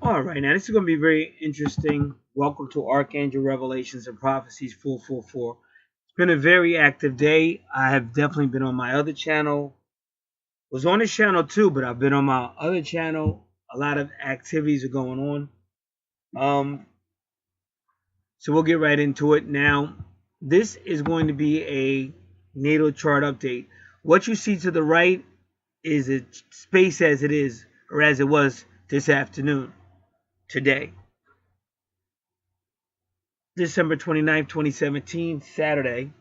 All right, now this is going to be very interesting. Welcome to Archangel Revelations and Prophecies 444. It's been a very active day. I have definitely been on my other channel. Was on this channel too, but I've been on my other channel. A lot of activities are going on. So we'll get right into it now. This is going to be a natal chart update. What you see to the right is a space as it is, or as it was this afternoon. Today, December 29th, 2017, Saturday.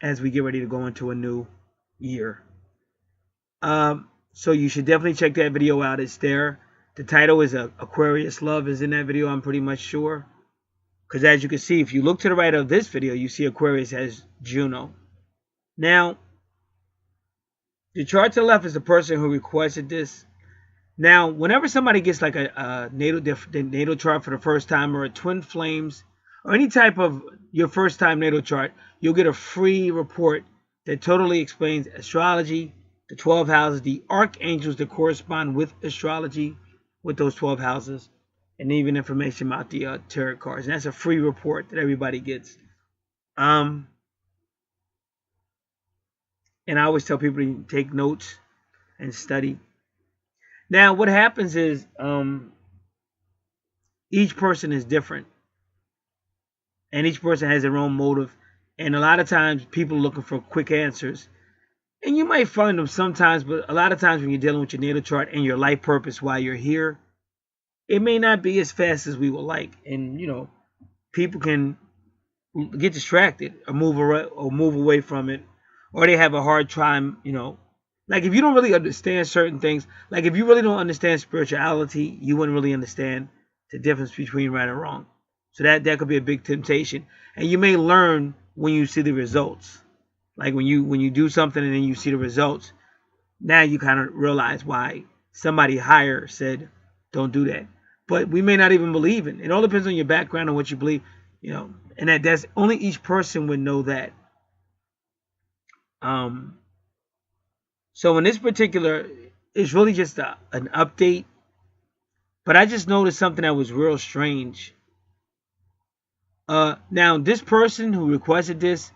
As we get ready to go into a new year. So you should definitely check that video out. It's there. The title is Aquarius Love is in that video, I'm pretty much sure. Because as you can see, if you look to the right of this video, you see Aquarius has Juno. Now, the chart to the left is the person who requested this. Now, whenever somebody gets like a natal chart for the first time, or a twin flames, or any type of your first time natal chart, you'll get a free report that totally explains astrology, the 12 houses, the archangels that correspond with astrology, with those 12 houses, and even information about the tarot cards. And that's a free report that everybody gets. And I always tell people to take notes and study. Now, what happens is each person is different. And each person has their own motive. And a lot of times people are looking for quick answers. And you might find them sometimes, but a lot of times when you're dealing with your natal chart and your life purpose while you're here, it may not be as fast as we would like. And, you know, people can get distracted or move away from it. Or they have a hard time, you know. Like if you don't really understand certain things, like if you really don't understand spirituality, you wouldn't really understand the difference between right and wrong. So that could be a big temptation. And you may learn when you see the results. Like when you do something and then you see the results, now you kind of realize why somebody higher said, don't do that. But we may not even believe it. It all depends on your background and what you believe, you know. And that's only each person would know that. So in this particular, it's really just an update. But I just noticed something that was real strange. Now, this person who requested this,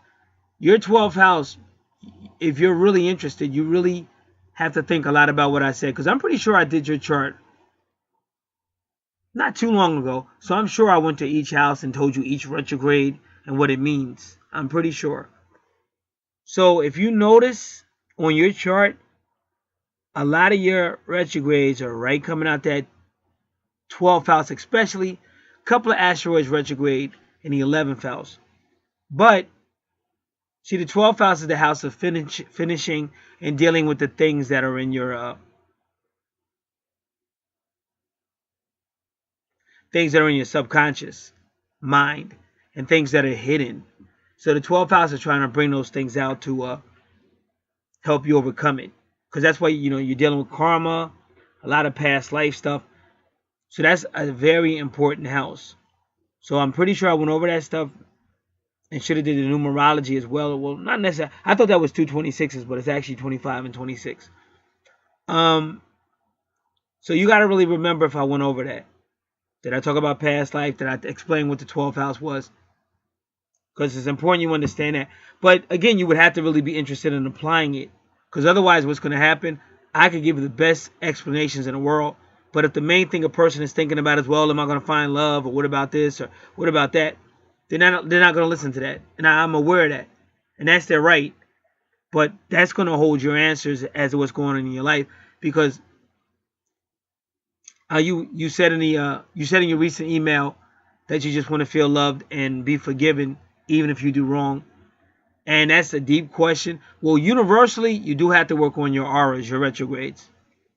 your 12th house, if you're really interested, you really have to think a lot about what I said. Because I'm pretty sure I did your chart not too long ago. So I'm sure I went to each house and told you each retrograde and what it means. I'm pretty sure. So if you notice on your chart, a lot of your retrogrades are right coming out that 12th house, especially a couple of asteroids retrograde in the 11th house. But see, the 12th house is the house of finishing and dealing with the things that are in your subconscious mind and things that are hidden. So the 12th house is trying to bring those things out to help you overcome it. Because that's why, you know, you're dealing with karma, a lot of past life stuff. So that's a very important house. So I'm pretty sure I went over that stuff and should have did the numerology as well. Well, not necessarily. I thought that was 226s, but it's actually 25 and 26. So you got to really remember if I went over that. Did I talk about past life? Did I explain what the 12th house was? Because it's important you understand that. But again, you would have to really be interested in applying it. Because otherwise, what's going to happen, I could give you the best explanations in the world. But if the main thing a person is thinking about is, well, am I going to find love? Or what about this? Or what about that? They're not going to listen to that. And I'm aware of that. And that's their right. But that's going to hold your answers as to what's going on in your life. Because you said in your recent email that you just want to feel loved and be forgiven even if you do wrong. And that's a deep question. Well, universally, you do have to work on your auras, your retrogrades.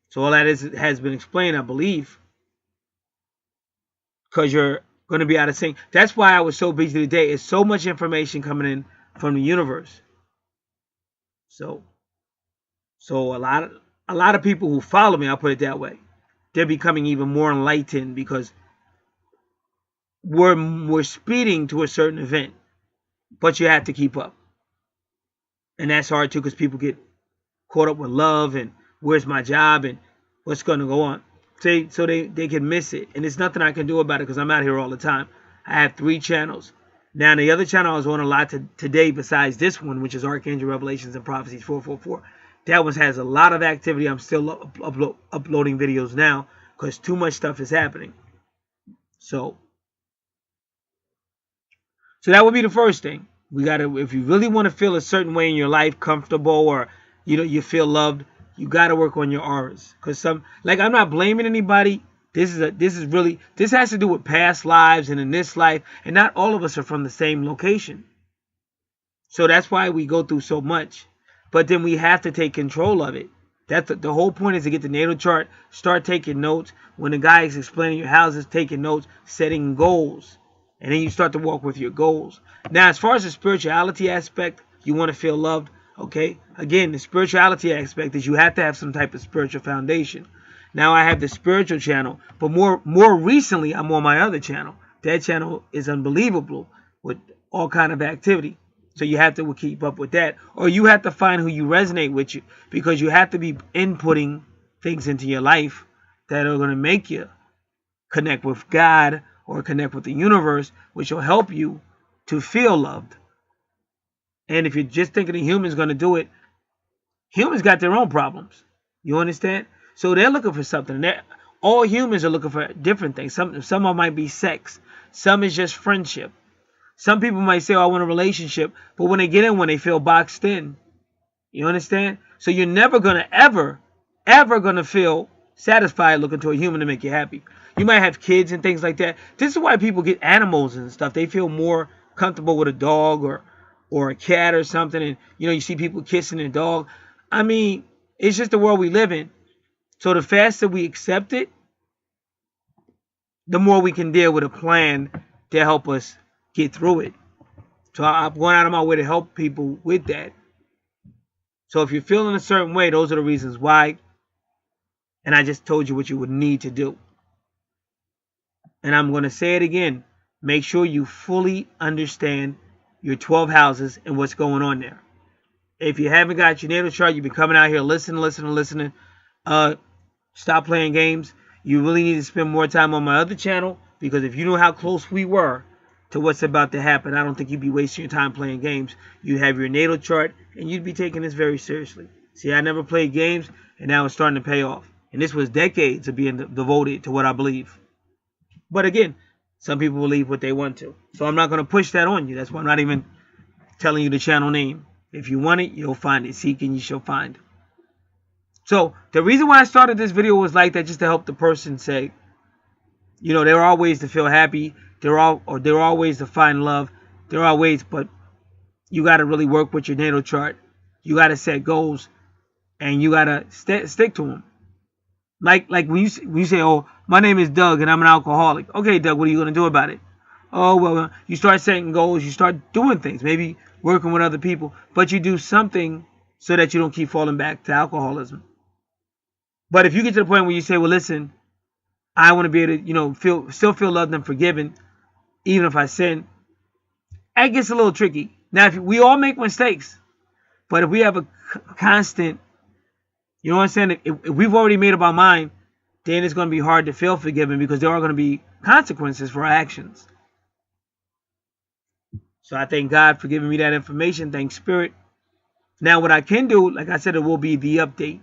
So all that has been explained, I believe. Because you're going to be out of sync. That's why I was so busy today. It's so much information coming in from the universe. So a lot of people who follow me, I'll put it that way, they're becoming even more enlightened because we're speeding to a certain event. But you have to keep up. And that's hard too because people get caught up with love and where's my job and what's going to go on. So they can miss it. And there's nothing I can do about it because I'm out here all the time. I have 3 channels. Now, the other channel I was on a lot today besides this one, which is Archangel Revelations and Prophecies 444. That one has a lot of activity. I'm still uploading videos now because too much stuff is happening. So that would be the first thing. We gotta, if you really want to feel a certain way in your life, comfortable, or you feel loved, you gotta work on your auras. Cause I'm not blaming anybody. This has to do with past lives and in this life, and not all of us are from the same location. So that's why we go through so much. But then we have to take control of it. That's the whole point, is to get the natal chart, start taking notes. When the guy is explaining your houses, taking notes, setting goals. And then you start to walk with your goals. Now, as far as the spirituality aspect, you want to feel loved, okay? Again, the spirituality aspect is you have to have some type of spiritual foundation. Now, I have the spiritual channel, but more recently, I'm on my other channel. That channel is unbelievable with all kind of activity. So you have to keep up with that. Or you have to find who you resonate with, because you have to be inputting things into your life that are going to make you connect with God or connect with the universe, which will help you to feel loved. And if you're just thinking a human's going to do it, humans got their own problems. You understand? So they're looking for something. All humans are looking for different things. Some of them might be sex. Some is just friendship. Some people might say, oh, I want a relationship. But when they get in one, they feel boxed in. You understand? So you're never going to ever going to feel satisfied looking to a human to make you happy. You might have kids and things like that. This is why people get animals and stuff. They feel more comfortable with a dog or a cat or something. And, you see people kissing a dog. I mean, it's just the world we live in. So the faster we accept it, the more we can deal with a plan to help us get through it. So I'm going out of my way to help people with that. So if you're feeling a certain way, those are the reasons why. And I just told you what you would need to do. And I'm going to say it again. Make sure you fully understand your 12 houses and what's going on there. If you haven't got your natal chart, you've been coming out here listening. Stop playing games. You really need to spend more time on my other channel, because if you know how close we were to what's about to happen, I don't think you'd be wasting your time playing games. You have your natal chart, and you'd be taking this very seriously. See, I never played games, and now it's starting to pay off. And this was decades of being devoted to what I believe. But again, some people believe what they want to. So I'm not going to push that on you. That's why I'm not even telling you the channel name. If you want it, you'll find it. Seek and you shall find. So the reason why I started this video was like that, just to help the person say, there are ways to feel happy. There are ways to find love. There are ways, but you got to really work with your natal chart. You got to set goals, and you got to stick to them. Like when you say, oh, my name is Doug and I'm an alcoholic. Okay, Doug, what are you going to do about it? Oh, well, you start setting goals. You start doing things, maybe working with other people. But you do something so that you don't keep falling back to alcoholism. But if you get to the point where you say, well, listen, I want to be able to, still feel loved and forgiven, even if I sin, that gets a little tricky. Now, if we all make mistakes, but if we have a constant, you know what I'm saying? If we've already made up our mind, then it's going to be hard to feel forgiven, because there are going to be consequences for our actions. So I thank God for giving me that information. Thanks, Spirit. Now, what I can do, like I said, it will be the update.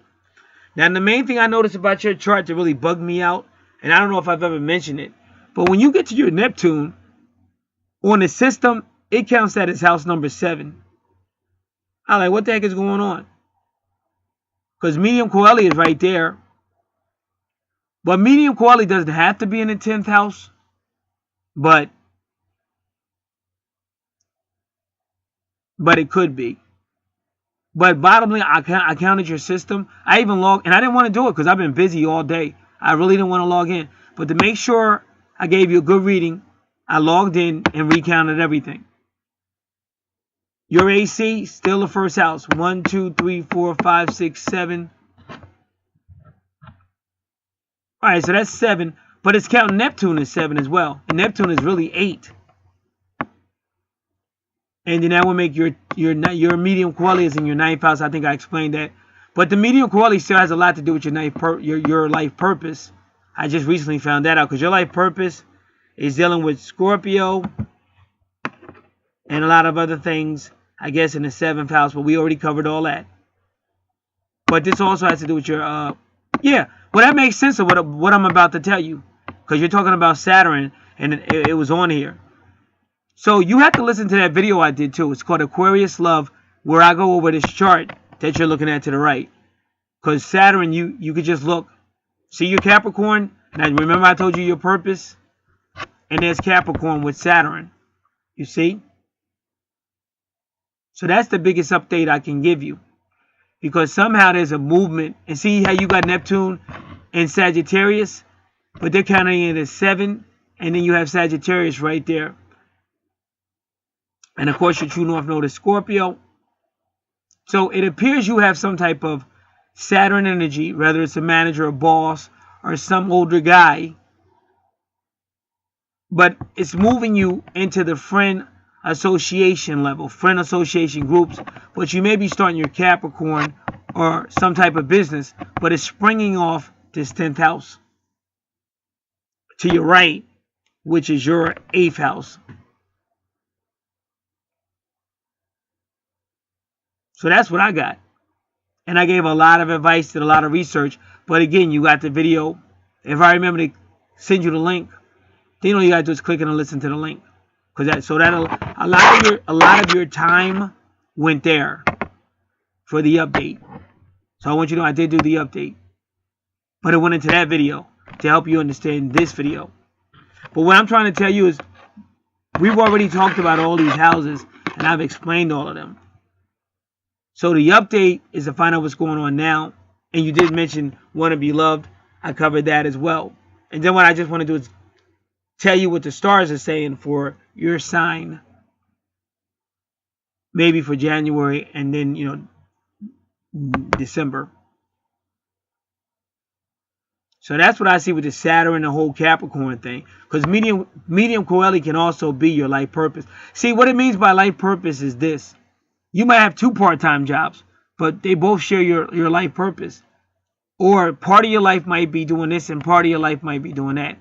Now, the main thing I noticed about your chart that really bugged me out, and I don't know if I've ever mentioned it, but when you get to your Neptune, on the system, it counts that as house number 7. I'm like, what the heck is going on? Because medium Coeli is right there. But medium Coeli doesn't have to be in the 10th house. But it could be. But bottom line, I counted your system. I even logged, and I didn't want to do it because I've been busy all day. I really didn't want to log in. But to make sure I gave you a good reading, I logged in and recounted everything. Your AC, still the first house. 1, 2, 3, 4, 5, 6, 7. Alright, so that's 7. But it's counting Neptune as 7 as well. And Neptune is really 8. And then that will make your medium Coeli is in your 9th house. I think I explained that. But the medium quality still has a lot to do with your life purpose. I just recently found that out because your life purpose is dealing with Scorpio and a lot of other things, I guess, in the 7th house, but we already covered all that. But this also has to do with your, yeah, well, that makes sense of what I'm about to tell you, because you're talking about Saturn, and it was on here. So you have to listen to that video I did, too. It's called Aquarius Love, where I go over this chart that you're looking at to the right. Because Saturn, you could just look. See your Capricorn? Now, remember I told you your purpose? And there's Capricorn with Saturn. You see? So that's the biggest update I can give you. Because somehow there's a movement. And see how you got Neptune and Sagittarius? But they're counting it as 7. And then you have Sagittarius right there. And of course your true north node is Scorpio. So it appears you have some type of Saturn energy, whether it's a manager, a boss, or some older guy. But it's moving you into the friend association level, friend association groups. But you may be starting your Capricorn or some type of business, but it's springing off this 10th house to your right, which is your 8th house. So that's what I got. And I gave a lot of advice, did a lot of research. But again, you got the video. If I remember to send you the link, then all you got to do is click and listen to the link. Because a lot of your time went there for the update. So I want you to know I did do the update. But it went into that video to help you understand this video. But what I'm trying to tell you is we've already talked about all these houses and I've explained all of them. So the update is to find out what's going on now. And you did mention want to be loved. I covered that as well. And then what I just want to do is tell you what the stars are saying for your sign. Maybe for January and then, December. So that's what I see with the Saturn and the whole Capricorn thing. Because medium quality can also be your life purpose. See, what it means by life purpose is this. You might have 2 part-time jobs, but they both share your life purpose. Or part of your life might be doing this and part of your life might be doing that.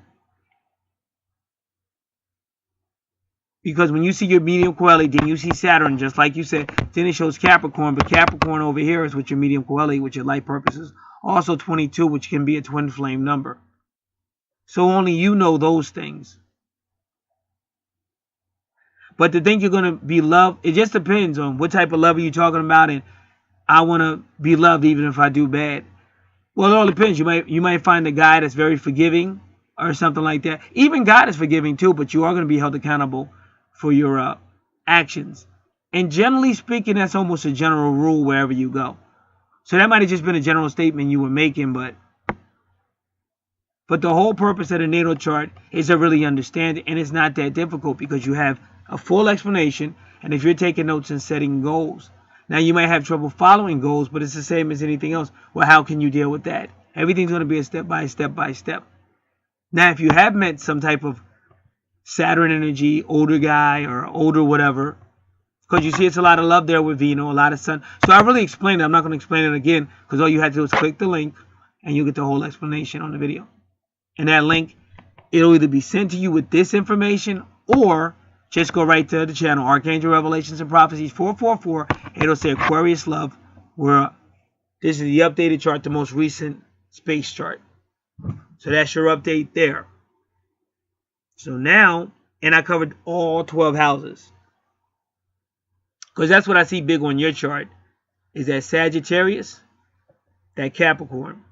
Because when you see your medium quality, then you see Saturn, just like you said, then it shows Capricorn. But Capricorn over here is with your medium quality, with your life purposes. Also 22, which can be a twin flame number. So only you know those things. But to think you're going to be loved, it just depends on what type of love are you talking about. And I want to be loved even if I do bad. Well, it all depends. You might find a guy that's very forgiving or something like that. Even God is forgiving too, but you are going to be held accountable for your actions. And generally speaking, that's almost a general rule wherever you go. So that might have just been a general statement you were making, but the whole purpose of the natal chart is to really understand it, and it's not that difficult because you have a full explanation, and if you're taking notes and setting goals. Now, you might have trouble following goals, but it's the same as anything else. Well, how can you deal with that? Everything's going to be a step by step. Now, if you have met some type of Saturn energy, older guy or older whatever, because you see it's a lot of love there with Vino, a lot of sun. So I really explained it. I'm not going to explain it again because all you have to do is click the link and you'll get the whole explanation on the video. And that link, it'll either be sent to you with this information or just go right to the channel, Archangel Revelations and Prophecies 444. It'll say Aquarius Love, where this is the updated chart, the most recent space chart. So that's your update there. So now, and I covered all 12 houses. Because that's what I see big on your chart, is that Sagittarius, that Capricorn.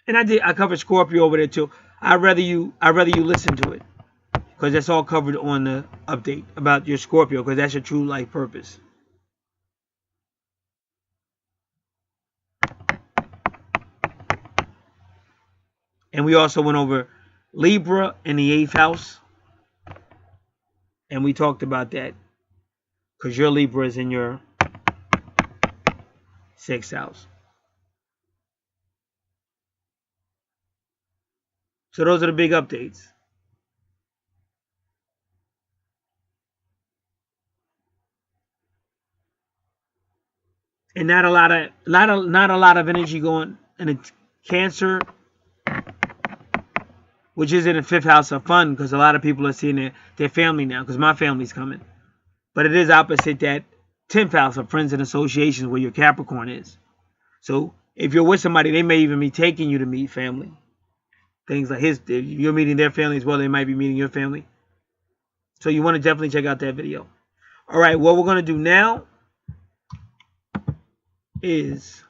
And I covered Scorpio over there too. I'd rather you listen to it. Because that's all covered on the update about your Scorpio, because that's your true life purpose. And we also went over Libra in the 8th house. And we talked about that. Because your Libra is in your 6th house. So those are the big updates. and not a lot of energy going. And it's Cancer, which is in the 5th house of fun, because a lot of people are seeing their family now, because my family's coming. But it is opposite that 10th house of friends and associations, where your Capricorn is. So if you're with somebody, they may even be taking you to meet family. Things like if you're meeting their family as well, they might be meeting your family. So you want to definitely check out that video. All right, what we're going to do now is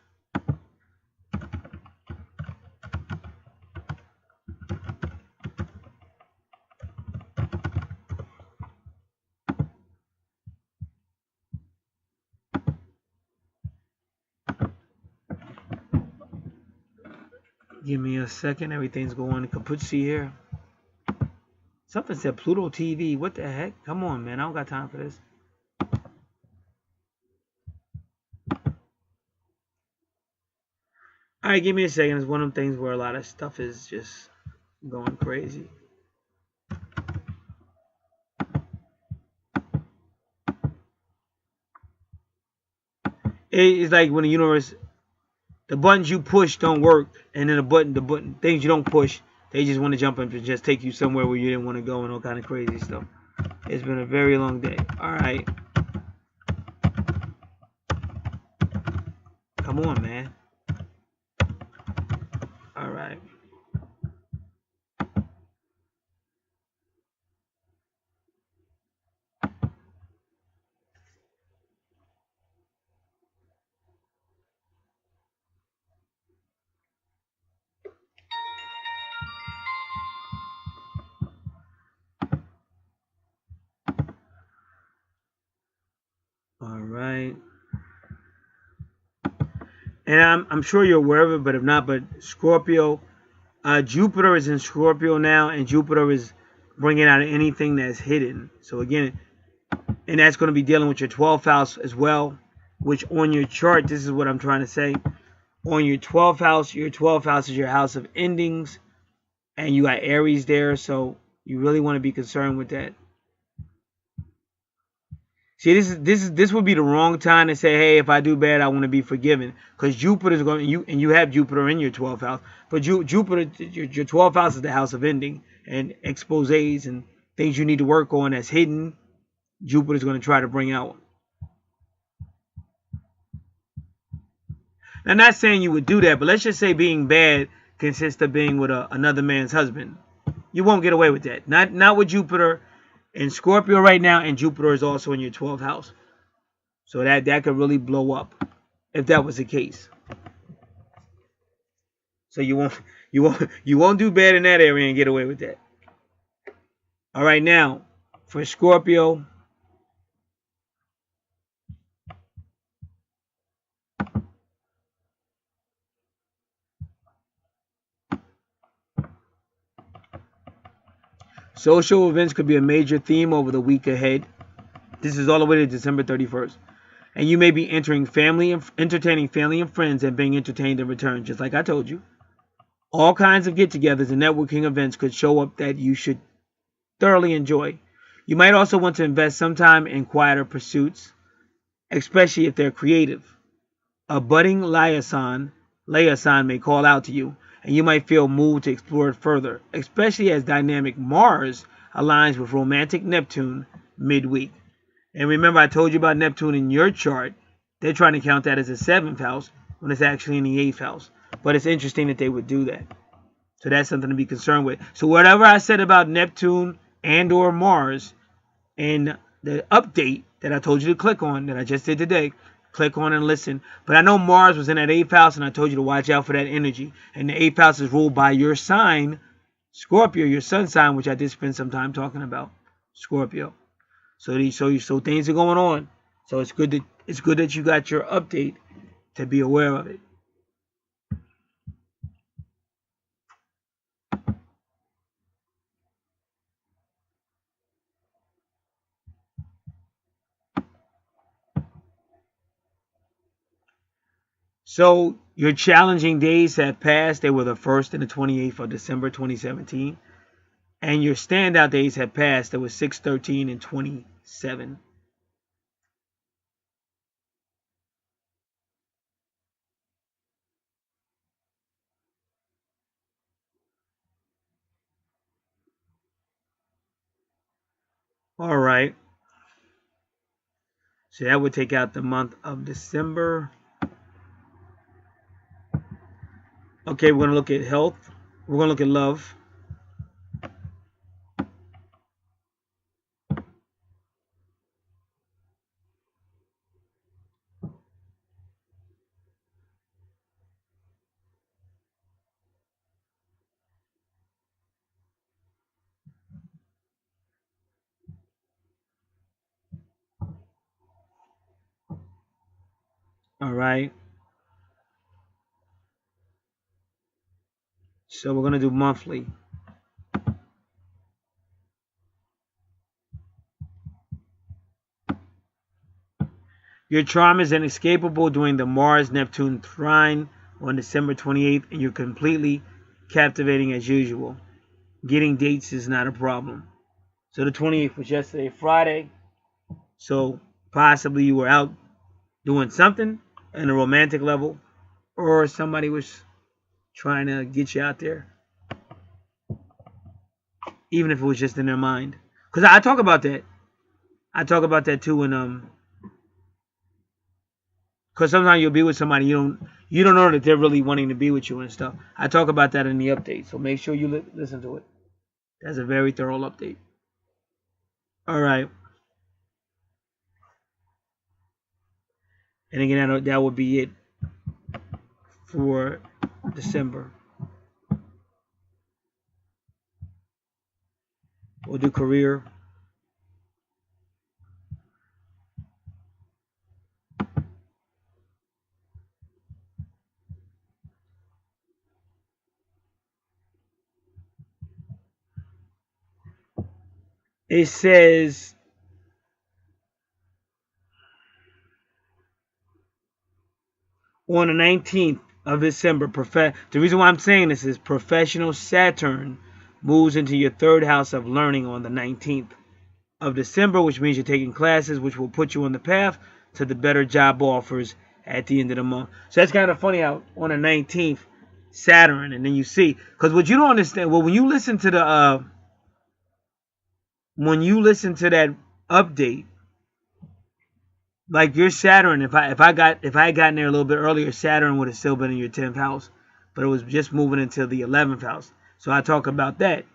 give me a second. Everything's going kaputzi here. Something said Pluto TV. What the heck? Come on, man. I don't got time for this. All right, give me a second. It's one of them things where a lot of stuff is just going crazy. It's like when the universe, the buttons you push don't work, and then the button things you don't push, they just want to jump and just take you somewhere where you didn't want to go and all kind of crazy stuff. It's been a very long day. All right. Come on, man. All right. All right. And I'm sure you're aware of it, but if not, but Scorpio, Jupiter is in Scorpio now, and Jupiter is bringing out anything that's hidden. So again, and that's going to be dealing with your 12th house as well, which on your chart, this is what I'm trying to say. On your 12th house is your house of endings, and you got Aries there, so you really want to be concerned with that. See, this would be the wrong time to say, hey, if I do bad, I want to be forgiven, because Jupiter is going you have Jupiter in your 12th house, but Jupiter, your 12th house is the house of ending and exposés and things you need to work on that's hidden. Jupiter is going to try to bring out. Now, I'm not saying you would do that, but let's just say being bad consists of being with another man's husband. You won't get away with that. Not with Jupiter in Scorpio right now, and Jupiter is also in your 12th house. So that could really blow up if that was the case. So you won't do bad in that area and get away with that. All right, now for Scorpio, social events could be a major theme over the week ahead. This is all the way to December 31st. And you may be entertaining family and friends and being entertained in return, just like I told you. All kinds of get-togethers and networking events could show up that you should thoroughly enjoy. You might also want to invest some time in quieter pursuits, especially if they're creative. A budding liaison may call out to you, and you might feel moved to explore it further, especially as dynamic Mars aligns with romantic Neptune midweek. And remember, I told you about Neptune in your chart. They're trying to count that as a 7th house when it's actually in the 8th house. But it's interesting that they would do that. So that's something to be concerned with. So whatever I said about Neptune and or Mars in the update that I told you to click on, that I just did today, click on and listen. But I know Mars was in that 8th house, and I told you to watch out for that energy. And the 8th house is ruled by your sign, Scorpio, your sun sign, which I did spend some time talking about, Scorpio. So things are going on. So it's good that you got your update to be aware of it. So your challenging days have passed. They were the 1st and the 28th of December 2017. And your standout days have passed. There was 6, 13, and 27. All right. So that would take out the month of December. Okay, we're going to look at health. We're going to look at love. All right. So we're going to do monthly. Your charm is inescapable during the Mars-Neptune trine on December 28th, and you're completely captivating as usual. Getting dates is not a problem. So the 28th was yesterday, Friday. So possibly you were out doing something on a romantic level, or somebody was trying to get you out there, even if it was just in their mind. Because I talk about that. I talk about that too, and because sometimes you'll be with somebody you don't know that they're really wanting to be with you and stuff. I talk about that in the update, so make sure you listen to it. That's a very thorough update. All right, and again that would be it for December. We'll do career. It says on the 19th of December, the reason why I'm saying this is professional Saturn moves into your third house of learning on the 19th of December, which means you're taking classes, which will put you on the path to the better job offers at the end of the month. So that's kind of funny how on the 19th, Saturn, and then you see, because what you don't understand, well, when you listen to that update, like your Saturn, if I had gotten there a little bit earlier, Saturn would have still been in your 10th house, but it was just moving into the 11th house. So I talk about that.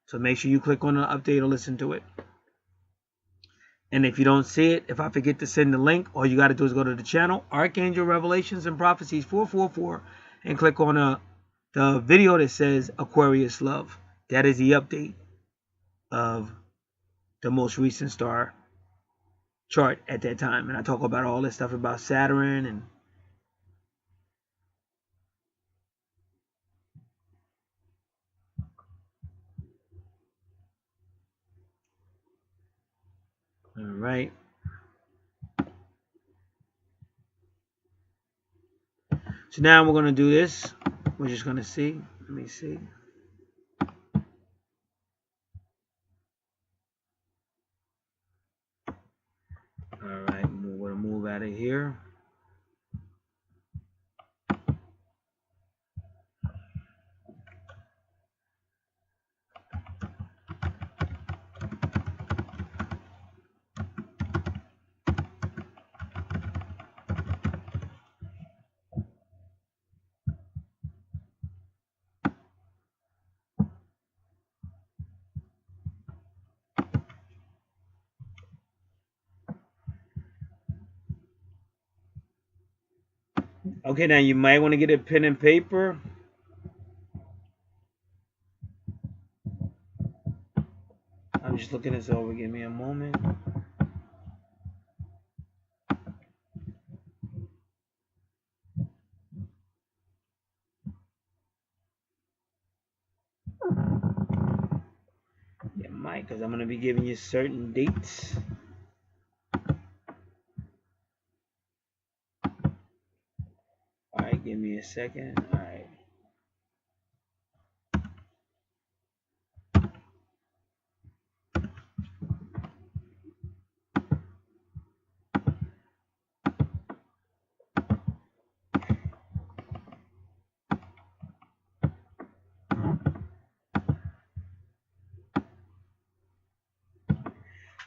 So make sure you click on the update or listen to it. And if you don't see it, if I forget to send the link, all you got to do is go to the channel, Archangel Revelations and Prophecies 444, and click on the video that says Aquarius Love. That is the update of the most recent star chart at that time. And I talk about all this stuff about Saturn and all right. So now we're going to do this. We're just going to see. Let me see. All right. We're going to move out of here. Okay, now you might want to get a pen and paper. I'm just looking this over. Give me a moment. You might, because I'm going to be giving you certain dates. All right, give me a second. All right.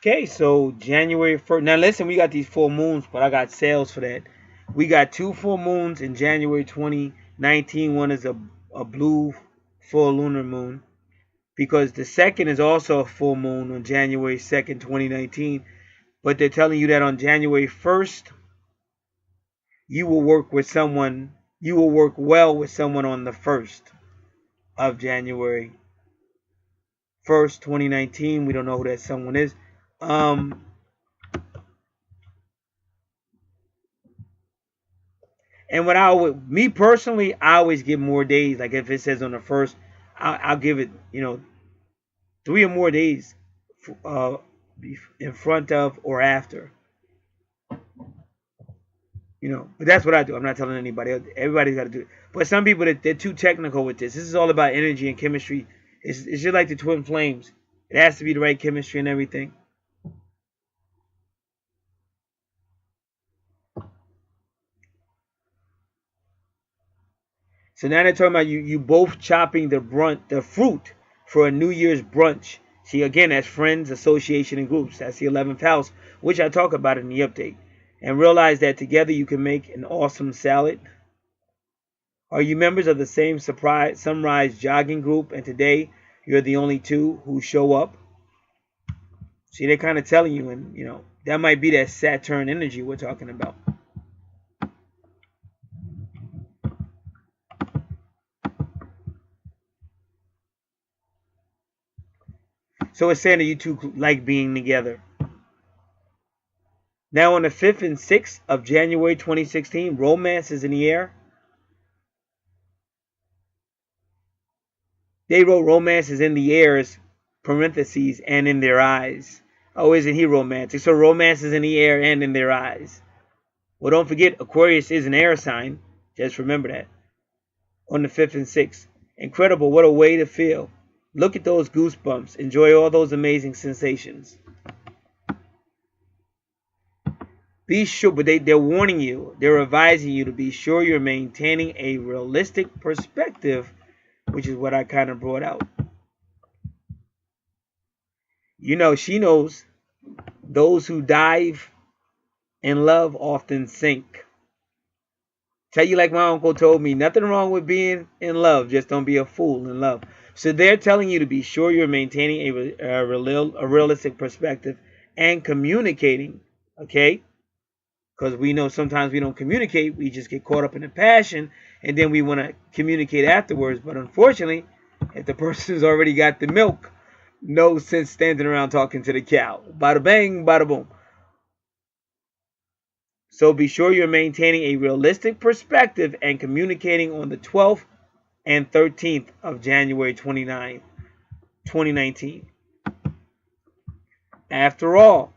Okay, so January 1st. Now listen, we got these full moons, but I got sales for that. We got 2 full moons in January 2019. One is a blue full lunar moon, because the second is also a full moon on January 2nd, 2019. But they're telling you that on January 1st, you will work with someone, you will work well with someone on the 1st of January 1st, 2019. We don't know who that someone is. And what I would, me personally, I always give more days. Like if it says on the 1st, I'll give it, 3 or more days in front of or after. But that's what I do. I'm not telling anybody. Everybody's got to do it. But some people, they're too technical with this. This is all about energy and chemistry. It's just like the twin flames. It has to be the right chemistry and everything. So now they're talking about you both chopping the fruit for a New Year's brunch. See, again, that's friends, association, and groups. That's the 11th house, which I talk about in the update. And realize that together you can make an awesome salad. Are you members of the same sunrise jogging group, and today you're the only 2 who show up? See, they're kind of telling you, and that might be that Saturn energy we're talking about. So it's saying that you 2 like being together. Now on the 5th and 6th of January 2016, romance is in the air. They wrote romance is in the airs, parentheses, and in their eyes. Oh, isn't he romantic? So romance is in the air and in their eyes. Well, don't forget, Aquarius is an air sign. Just remember that. On the 5th and 6th. Incredible. What a way to feel. Look at those goosebumps. Enjoy all those amazing sensations. Be sure, but they're warning you. They're advising you to be sure you're maintaining a realistic perspective, which is what I kind of brought out. She knows those who dive in love often sink. Tell you like my uncle told me, nothing wrong with being in love. Just don't be a fool in love. So they're telling you to be sure you're maintaining a realistic perspective and communicating, okay? Because we know sometimes we don't communicate. We just get caught up in the passion, and then we want to communicate afterwards. But unfortunately, if the person's already got the milk, no sense standing around talking to the cow. Bada bang, bada boom. So be sure you're maintaining a realistic perspective and communicating on the 12th and 13th of January 2019. After all,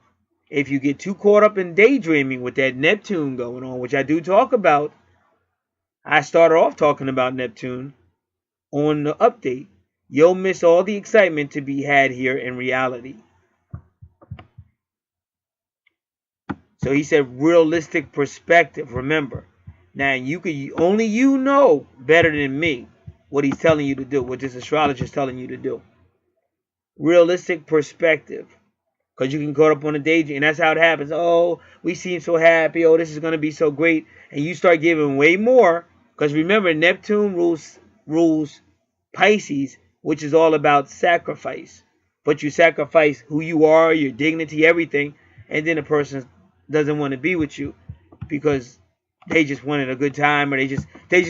if you get too caught up in daydreaming with that Neptune going on, which I do talk about, I started off talking about Neptune on the update, you'll miss all the excitement to be had here in reality. So he said realistic perspective, remember. Now, only you know better than me what he's telling you to do, what this astrologer is telling you to do. Realistic perspective. Because you can go up on a daydream, and that's how it happens. Oh, we seem so happy. Oh, this is going to be so great. And you start giving way more. Because remember, Neptune rules Pisces, which is all about sacrifice. But you sacrifice who you are, your dignity, everything. And then the person doesn't want to be with you because they just wanted a good time, or they just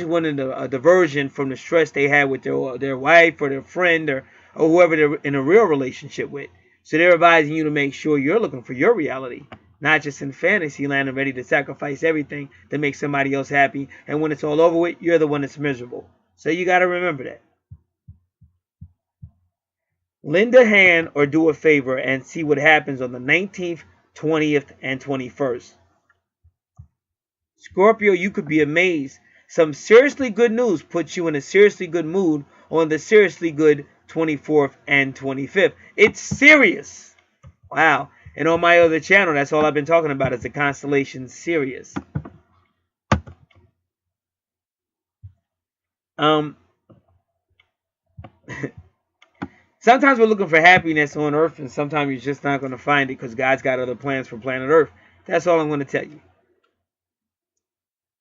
wanted a diversion from the stress they had with their wife or their friend or whoever they're in a real relationship with. So they're advising you to make sure you're looking for your reality, not just in fantasy land and ready to sacrifice everything to make somebody else happy. And when it's all over with, you're the one that's miserable. So you got to remember that. Lend a hand or do a favor and see what happens on the 19th, 20th, and 21st. Scorpio, you could be amazed. Some seriously good news puts you in a seriously good mood on the seriously good 24th and 25th. It's serious. Wow. And on my other channel, that's all I've been talking about is the constellation Sirius. Sometimes we're looking for happiness on Earth, and sometimes you're just not going to find it because God's got other plans for planet Earth. That's all I'm going to tell you.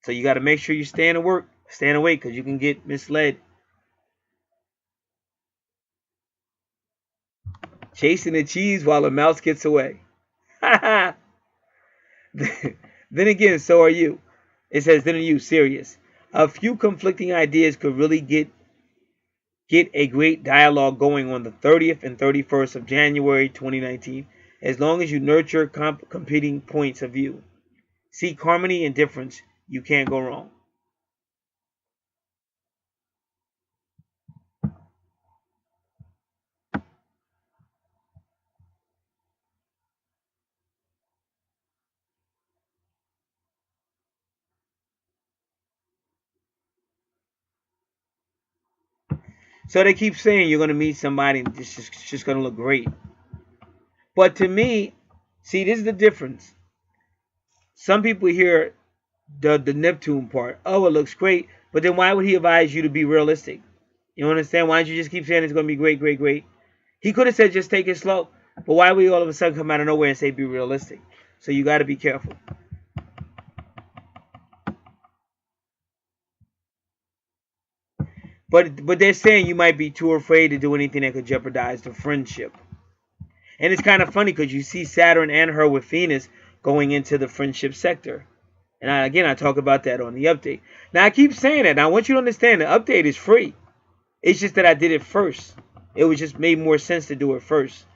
So you got to make sure you staying awake, because you can get misled. Chasing the cheese while the mouse gets away. Then again, so are you. It says, then are you serious? A few conflicting ideas could really get a great dialogue going on the 30th and 31st of January 2019, as long as you nurture competing points of view. Seek harmony and difference. You can't go wrong. So they keep saying you're going to meet somebody and it's just going to look great. But to me, see, this is the difference. Some people hear the Neptune part. Oh, it looks great. But then why would he advise you to be realistic? You understand? Why don't you just keep saying it's going to be great, great, great? He could have said just take it slow. But why would he all of a sudden come out of nowhere and say be realistic? So you got to be careful. But they're saying you might be too afraid to do anything that could jeopardize the friendship. And it's kind of funny because you see Saturn and her with Venus going into the friendship sector. And I talk about that on the update. Now, I keep saying that. Now, I want you to understand the update is free. It's just that I did it first. It was just made more sense to do it first.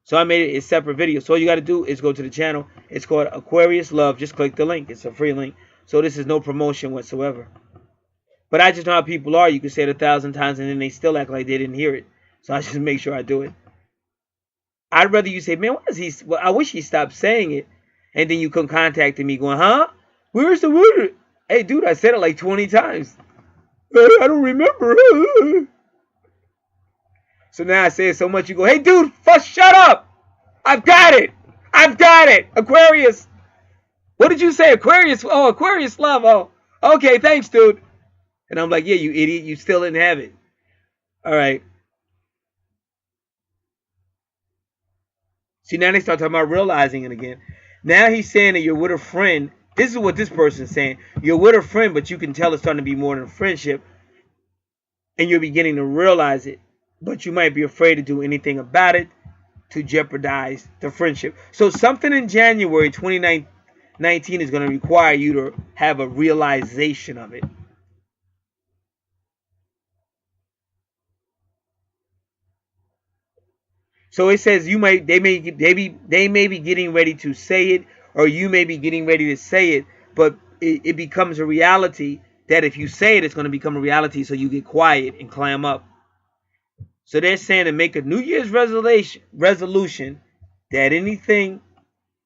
So I made it a separate video. So all you got to do is go to the channel. It's called Aquarius Love. Just click the link. It's a free link. So this is no promotion whatsoever. But I just know how people are. You can say it 1,000 times and then they still act like they didn't hear it. So I just make sure I do it. I'd rather you say, man, what is he? Well, I wish he stopped saying it. And then you come contacting me going, huh? Where's the word? Hey, dude, I said it like 20 times. I don't remember. So now I say it so much, you go, hey, dude, shut up. I've got it. I've got it. Aquarius. What did you say? Aquarius. Oh, Aquarius Love. Oh, okay, thanks, dude. And I'm like, yeah, you idiot. You still didn't have it. All right. See, now they start talking about realizing it again. Now he's saying that you're with a friend. This is what this person's saying. You're with a friend, but you can tell it's starting to be more than a friendship. And you're beginning to realize it. But you might be afraid to do anything about it to jeopardize the friendship. So something in January 2019 is going to require you to have a realization of it. So it says they may be getting ready to say it, or you may be getting ready to say it, but it becomes a reality that if you say it, it's going to become a reality. So you get quiet and clam up. So they're saying to make a New Year's resolution that anything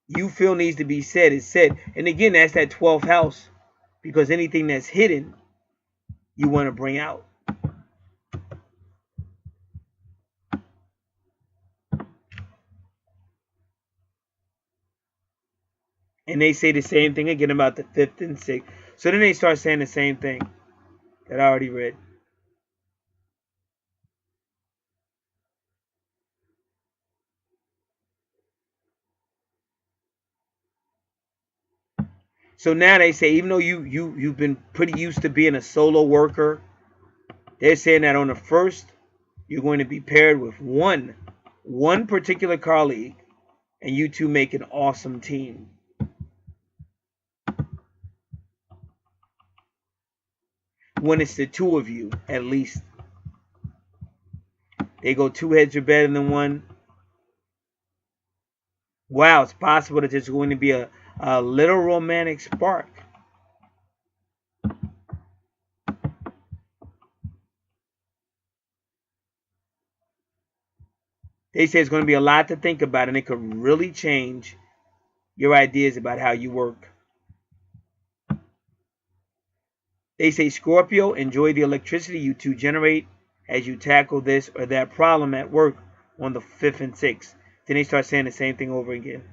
you feel needs to be said is said. And again, that's that 12th house, because anything that's hidden, you want to bring out. And they say the same thing again about the 5th and 6th. So then they start saying the same thing that I already read. So now they say, even though you've been pretty used to being a solo worker, they're saying that on the 1st, you're going to be paired with one particular colleague, and you two make an awesome team. When it's the two of you, at least. They go 2 heads are better than one. Wow, it's possible that there's going to be a little romantic spark. They say it's going to be a lot to think about, and it could really change your ideas about how you work. They say, Scorpio, enjoy the electricity you two generate as you tackle this or that problem at work on the 5th and 6th. Then they start saying the same thing over again.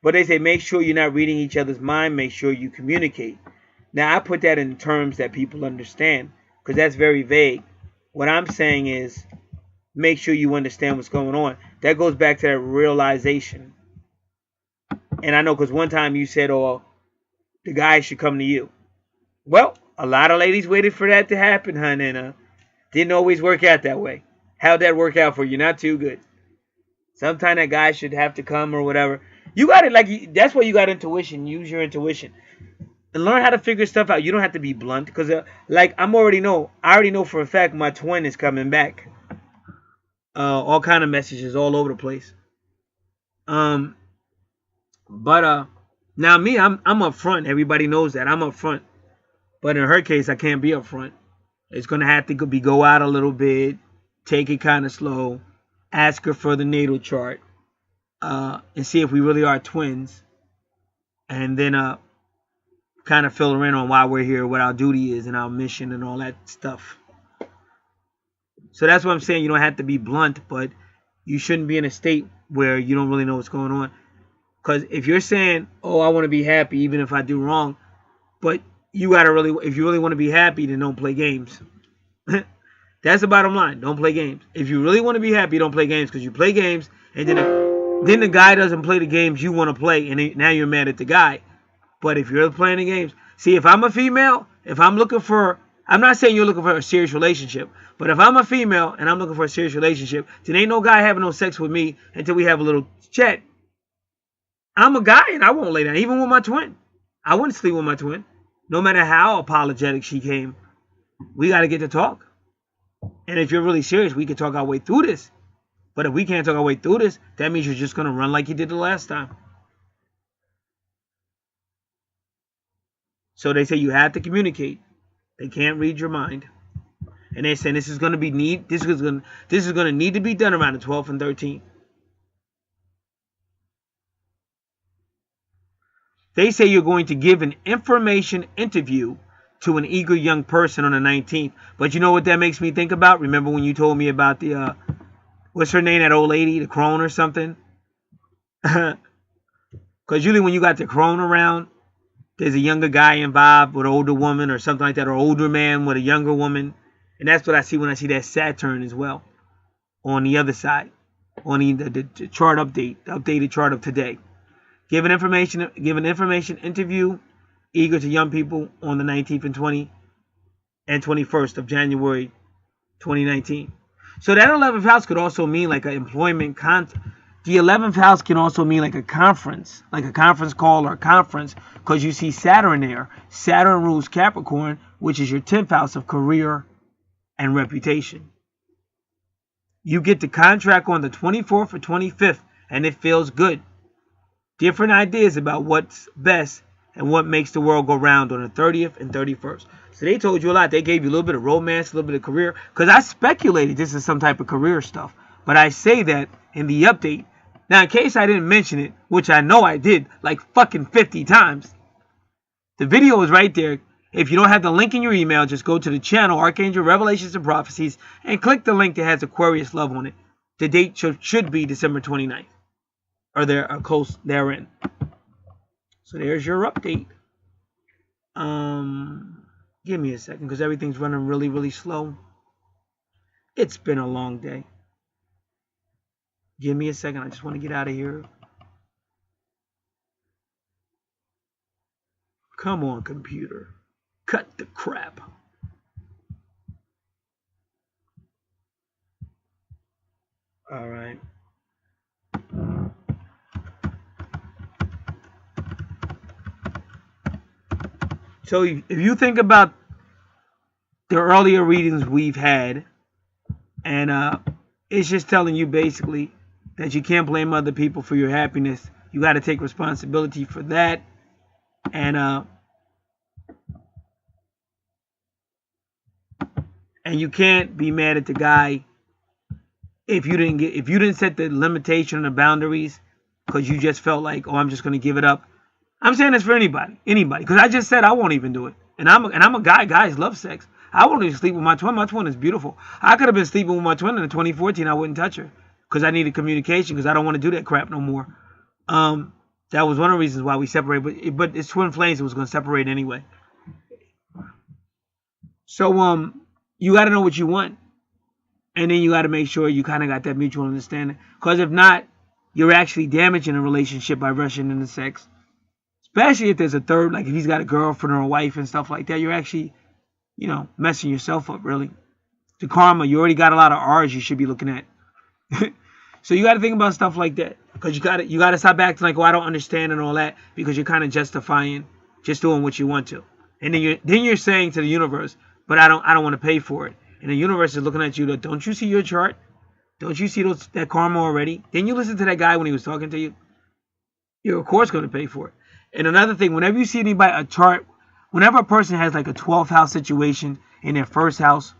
But they say, make sure you're not reading each other's mind. Make sure you communicate. Now, I put that in terms that people understand. because that's very vague. What I'm saying is make sure you understand what's going on. That goes back to that realization. And I know because one time you said, oh, the guy should come to you. Well, a lot of ladies waited for that to happen, hun, and didn't always work out that way. How'd that work out for you? Not too good. Sometimes that guy should have to come or whatever. You got it. Like, that's why you got intuition. Use your intuition and learn how to figure stuff out. You don't have to be blunt because, like, I already know for a fact my twin is coming back. All kind of messages all over the place. But now me, I'm up front. Everybody knows that I'm up front. But in her case, I can't be up front. It's gonna have to go out a little bit, take it kind of slow, ask her for the natal chart, and see if we really are twins, and then kind of fill her in on why we're here, what our duty is, and our mission, and all that stuff. So that's what I'm saying. You don't have to be blunt, but you shouldn't be in a state where you don't really know what's going on. Because if you're saying, oh, I want to be happy even if I do wrong, but you got to really, if you really want to be happy, then don't play games. That's the bottom line. Don't play games. If you really want to be happy, don't play games, because you play games and then the guy doesn't play the games you want to play, and now you're mad at the guy. But if you're playing the games, see, if I'm a female, if I'm looking for, I'm not saying you're looking for a serious relationship, but if I'm a female and I'm looking for a serious relationship, then ain't no guy having no sex with me until we have a little chat. I'm a guy and I won't lay down, even with my twin. I wouldn't sleep with my twin. No matter how apologetic she came, we got to get to talk. And if you're really serious, we can talk our way through this. But if we can't talk our way through this, that means you're just going to run like you did the last time. So they say you have to communicate. They can't read your mind. And they're saying this is going to need to be done around the 12th and 13th. They say you're going to give an information interview to an eager young person on the 19th. But you know what that makes me think about? Remember when you told me about the, what's her name, that old lady, the crone or something? Because usually when you got the crone around, there's a younger guy involved with an older woman or something like that, or older man with a younger woman. And that's what I see when I see that Saturn as well on the other side, on the chart update, the updated chart of today. Give an information interview, eager to young people on the 19th and 20th and 21st of January 2019. So that 11th house could also mean like an employment The 11th house can also mean like a conference call or a conference, because you see Saturn there. Saturn rules Capricorn, which is your 10th house of career and reputation. You get the contract on the 24th or 25th, and it feels good. Different ideas about what's best and what makes the world go round on the 30th and 31st. So they told you a lot. They gave you a little bit of romance, a little bit of career. Because I speculated this is some type of career stuff. But I say that in the update. Now, in case I didn't mention it, which I know I did like fucking 50 times, the video is right there. If you don't have the link in your email, just go to the channel, Archangel Revelations and Prophecies, and click the link that has Aquarius love on it. The date should be December 29th. Or they're close therein. So there's your update. Give me a second, because everything's running really, really slow. It's been a long day. Give me a second. I just want to get out of here. Come on, computer. Cut the crap. All right. So if you think about the earlier readings we've had, and it's just telling you basically that you can't blame other people for your happiness. You got to take responsibility for that. And you can't be mad at the guy if you didn't set the limitation and the boundaries, because you just felt like, oh, I'm just going to give it up. I'm saying this for anybody, because I just said I won't even do it. And I'm a guy. Guys love sex. I won't even sleep with my twin. My twin is beautiful. I could have been sleeping with my twin in 2014. I wouldn't touch her because I needed communication, because I don't want to do that crap no more. That was one of the reasons why we separated. But it's twin flames. It was going to separate anyway. So you got to know what you want. And then you got to make sure you kind of got that mutual understanding. Because if not, you're actually damaging a relationship by rushing into sex. Especially if there's a third, like if he's got a girlfriend or a wife and stuff like that, you're actually, you know, messing yourself up, really. The karma, you already got a lot of R's you should be looking at. So you got to think about stuff like that. Because you got to stop acting like, oh, I don't understand and all that. Because you're kind of justifying just doing what you want to. And then you're saying to the universe, but I don't want to pay for it. And the universe is looking at you, don't you see your chart? Don't you see that karma already? Didn't you listen to that guy when he was talking to you? You're, of course, going to pay for it. And another thing, whenever you see anybody, a chart, whenever a person has like a 12th house situation in their first house,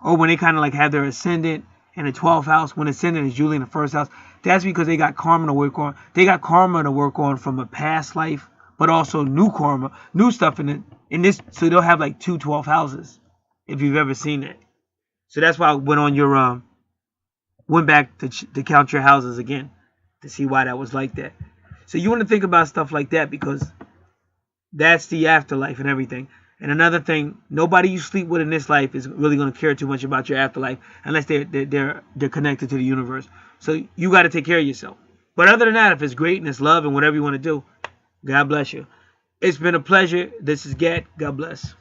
or when they kind of like have their ascendant in the 12th house, when ascendant is usually in the first house, that's because they got karma to work on. They got karma to work on from a past life, but also new karma, new stuff in this. So they'll have like 2 12th houses, if you've ever seen it. So that's why I went back to count your houses again to see why that was like that. So you want to think about stuff like that because that's the afterlife and everything. And another thing, nobody you sleep with in this life is really going to care too much about your afterlife unless they're connected to the universe. So you got to take care of yourself. But other than that, if it's great and it's love and whatever you want to do, God bless you. It's been a pleasure. This is Gat. God bless.